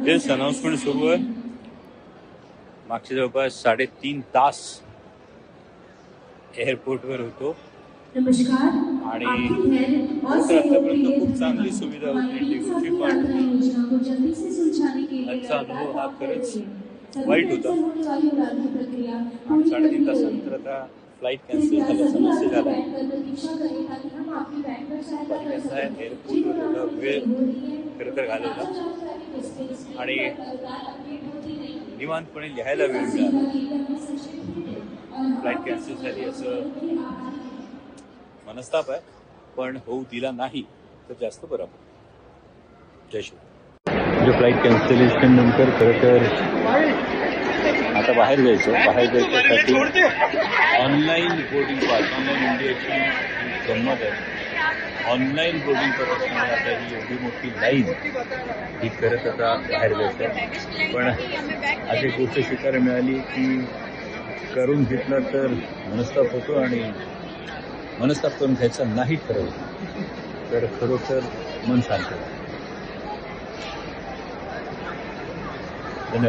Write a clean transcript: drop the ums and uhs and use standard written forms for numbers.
तेच अनाउन्समेंट सुरू आहे. मागच्या जवळपास 3.5 तास एअरपोर्टवर होतो आणि आतापर्यंत खूप चांगली सुविधा होती इंडिगोची, पण आजचा अनुभव हा खरंच वाईट होता. 3.5 तासानंतर आता फ्लाईट कॅन्सल झाल्याचा मेसेज आला. एअरपोर्टवर एवढा वेळ खरं तर घालवला आणि निवांतपणे लिहायला वेळ मिळाला. फ्लाईट कॅन्सल झाली असं मनस्ताप आहे, पण होऊ दिला नाही तर जास्त बरं. जय श्री. म्हणजे फ्लाईट कॅन्सलेशन नंतर खरं तर आता बाहेर जायच्यासाठी ऑनलाईन बोर्डिंग पास, ऑनलाईन इंडियाची गंमत आहे. ऑनलाईन बोर्डिंग पास असल्यामुळे आता ही एवढी मोठी लाईन ही करत आता बाहेर जायचं. पण आज एक गोष्ट स्वीकारायला मिळाली की करून घेतला तर मनस्ताप होतो आणि मनस्ताप करून घ्यायचा नाही ठरवलं तर खरोखर मन शांत होतं. धन्यवाद.